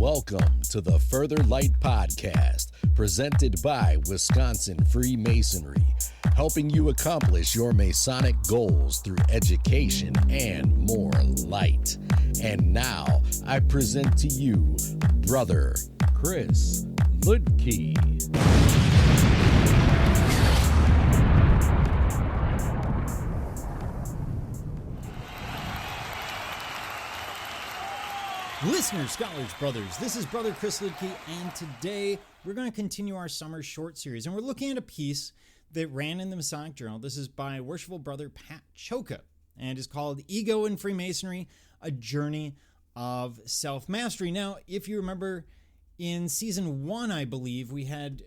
Welcome to the Further Light Podcast, presented by Wisconsin Freemasonry, helping you accomplish your Masonic goals through education and more light. And now, I present to you, Brother Chris Ludke. Listeners, scholars, brothers, this is Brother Chris Ludke, and today we're going to continue our summer short series, and we're looking at a piece that ran in the Masonic Journal. This is by Worshipful Brother Pat Cholka, and is called Ego in Freemasonry, A Journey of Self-Mastery. Now, if you remember, in Season 1, I believe, we had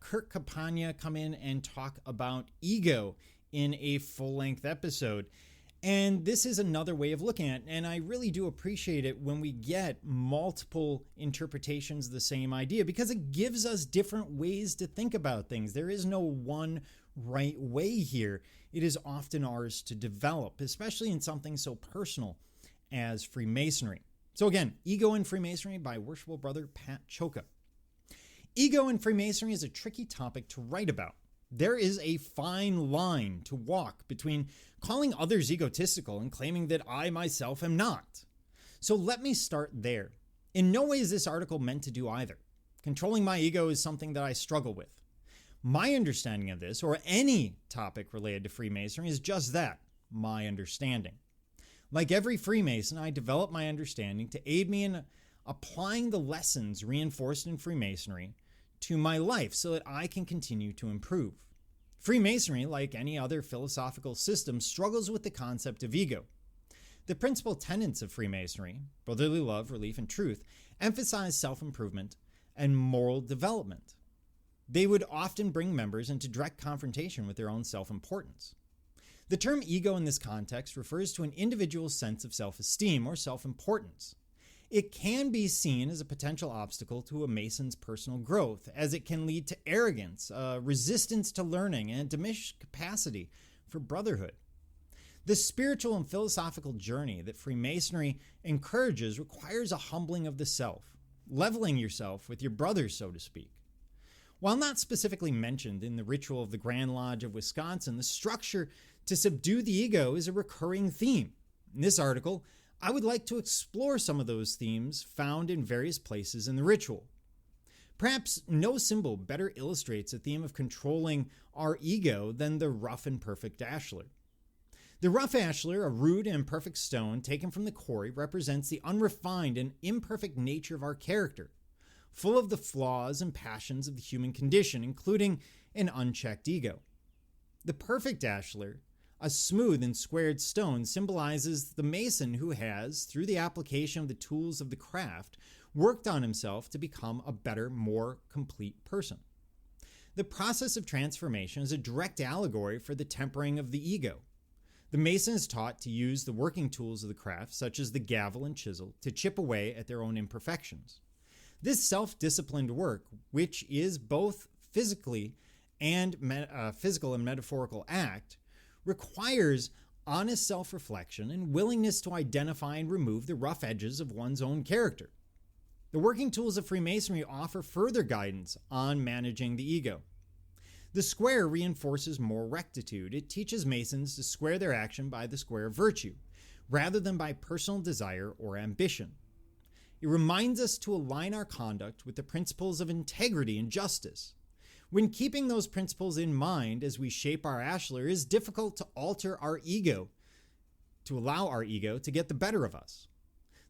Kurt Capagna come in and talk about ego in a full-length episode. And this is another way of looking at it, and I really do appreciate it when we get multiple interpretations of the same idea, because it gives us different ways to think about things. There is no one right way here. It is often ours to develop, especially in something so personal as Freemasonry. So again, Ego in Freemasonry by Worshipful Brother Pat Cholka. Ego in Freemasonry is a tricky topic to write about. There is a fine line to walk between calling others egotistical and claiming that I myself am not. So let me start there. In no way is this article meant to do either. Controlling my ego is something that I struggle with. My understanding of this, or any topic related to Freemasonry, is just that, my understanding. Like every Freemason, I develop my understanding to aid me in applying the lessons reinforced in Freemasonry to my life so that I can continue to improve. Freemasonry, like any other philosophical system, struggles with the concept of ego. The principal tenets of Freemasonry, brotherly love, relief, and truth, emphasize self-improvement and moral development. They would often bring members into direct confrontation with their own self-importance. The term ego in this context refers to an individual's sense of self-esteem or self-importance. It can be seen as a potential obstacle to a Mason's personal growth, as it can lead to arrogance, resistance to learning, and a diminished capacity for brotherhood. The spiritual and philosophical journey that Freemasonry encourages requires a humbling of the self, leveling yourself with your brothers, so to speak. While not specifically mentioned in the ritual of the Grand Lodge of Wisconsin, the structure to subdue the ego is a recurring theme. In this article, I would like to explore some of those themes found in various places in the ritual. Perhaps no symbol better illustrates the theme of controlling our ego than the rough and perfect ashlar. The rough ashlar, a rude and imperfect stone taken from the quarry, represents the unrefined and imperfect nature of our character, full of the flaws and passions of the human condition, including an unchecked ego. The perfect ashlar, a smooth and squared stone, symbolizes the Mason who has, through the application of the tools of the craft, worked on himself to become a better, more complete person. The process of transformation is a direct allegory for the tempering of the ego. The Mason is taught to use the working tools of the craft, such as the gavel and chisel, to chip away at their own imperfections. This self-disciplined work, which is both physical and metaphorical act, requires honest self-reflection and willingness to identify and remove the rough edges of one's own character. The working tools of Freemasonry offer further guidance on managing the ego. The square reinforces moral rectitude. It teaches Masons to square their action by the square of virtue, rather than by personal desire or ambition. It reminds us to align our conduct with the principles of integrity and justice. When keeping those principles in mind as we shape our ashlar, it is difficult to alter our ego, to allow our ego to get the better of us.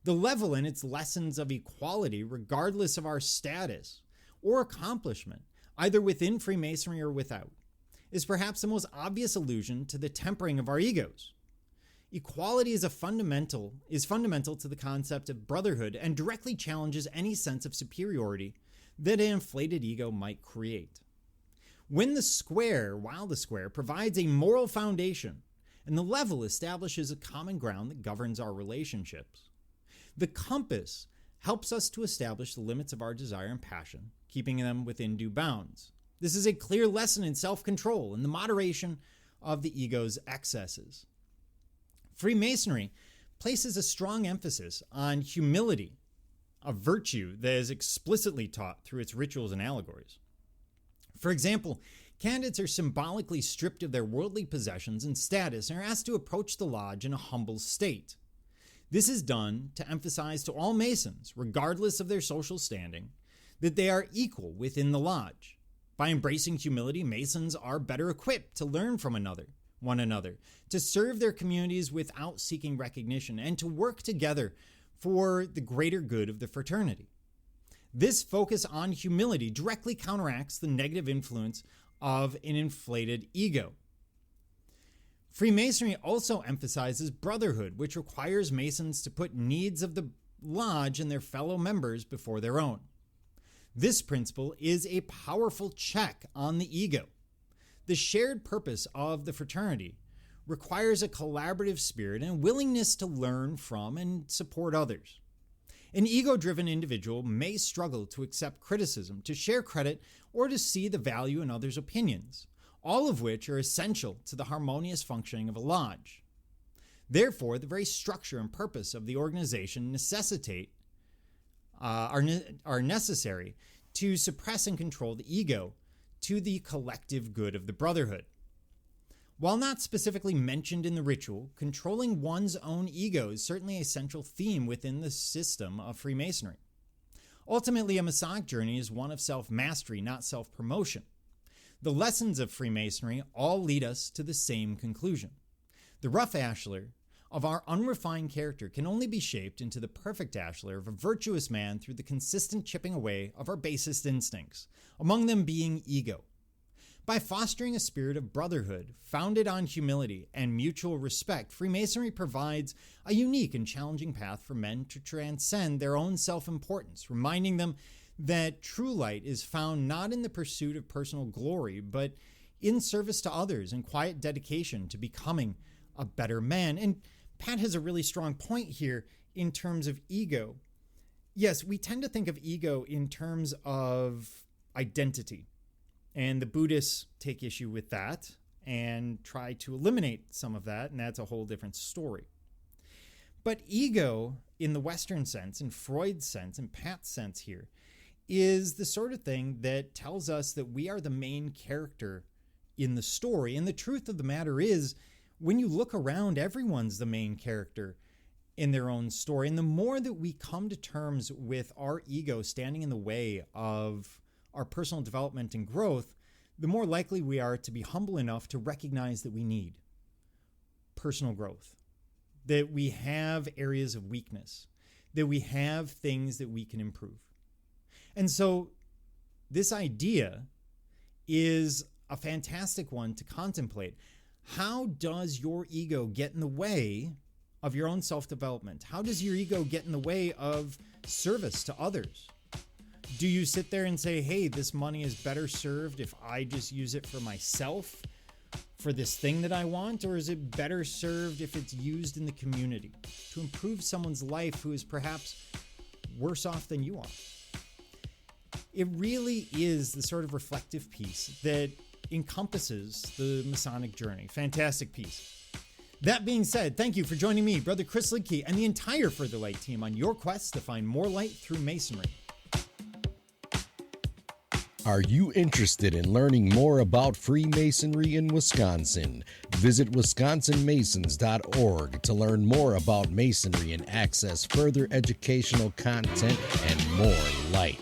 The level in its lessons of equality, regardless of our status or accomplishment, either within Freemasonry or without, is perhaps the most obvious allusion to the tempering of our egos. Equality is fundamental to the concept of brotherhood and directly challenges any sense of superiority that an inflated ego might create. While the square provides a moral foundation, and the level establishes a common ground that governs our relationships, the compass helps us to establish the limits of our desire and passion, keeping them within due bounds. This is a clear lesson in self-control and the moderation of the ego's excesses. Freemasonry places a strong emphasis on humility, a virtue that is explicitly taught through its rituals and allegories. For example, candidates are symbolically stripped of their worldly possessions and status and are asked to approach the lodge in a humble state. This is done to emphasize to all Masons, regardless of their social standing, that they are equal within the lodge. By embracing humility, Masons are better equipped to learn from one another, to serve their communities without seeking recognition, and to work together for the greater good of the fraternity. This focus on humility directly counteracts the negative influence of an inflated ego. Freemasonry also emphasizes brotherhood, which requires Masons to put needs of the lodge and their fellow members before their own. This principle is a powerful check on the ego. The shared purpose of the fraternity requires a collaborative spirit and willingness to learn from and support others. An ego-driven individual may struggle to accept criticism, to share credit, or to see the value in others' opinions, all of which are essential to the harmonious functioning of a lodge. Therefore, the very structure and purpose of the organization are necessary to suppress and control the ego to the collective good of the brotherhood. While not specifically mentioned in the ritual, controlling one's own ego is certainly a central theme within the system of Freemasonry. Ultimately, a Masonic journey is one of self-mastery, not self-promotion. The lessons of Freemasonry all lead us to the same conclusion. The rough ashlar of our unrefined character can only be shaped into the perfect ashlar of a virtuous man through the consistent chipping away of our basest instincts, among them being ego. By fostering a spirit of brotherhood founded on humility and mutual respect, Freemasonry provides a unique and challenging path for men to transcend their own self-importance, reminding them that true light is found not in the pursuit of personal glory, but in service to others and quiet dedication to becoming a better man. And Pat has a really strong point here in terms of ego. Yes, we tend to think of ego in terms of identity. And the Buddhists take issue with that and try to eliminate some of that, and that's a whole different story. But ego, in the Western sense, in Freud's sense, in Pat's sense here, is the sort of thing that tells us that we are the main character in the story. And the truth of the matter is, when you look around, everyone's the main character in their own story. And the more that we come to terms with our ego standing in the way of our personal development and growth, the more likely we are to be humble enough to recognize that we need personal growth, that we have areas of weakness, that we have things that we can improve. And so this idea is a fantastic one to contemplate. How does your ego get in the way of your own self-development? How does your ego get in the way of service to others? Do you sit there and say, hey, this money is better served if I just use it for myself, for this thing that I want? Or is it better served if it's used in the community to improve someone's life who is perhaps worse off than you are? It really is the sort of reflective piece that encompasses the Masonic journey. Fantastic piece. That being said, thank you for joining me, Brother Chris Lidke, and the entire Further Light team on your quest to find more light through Masonry. Are you interested in learning more about Freemasonry in Wisconsin? Visit wisconsinmasons.org to learn more about Masonry and access further educational content and more light.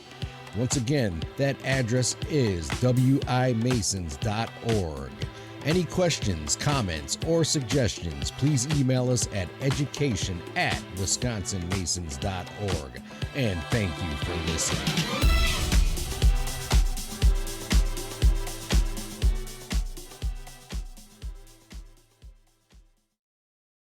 Once again, that address is wimasons.org. Any questions, comments, or suggestions, please email us at education@wisconsinmasons.org. And thank you for listening.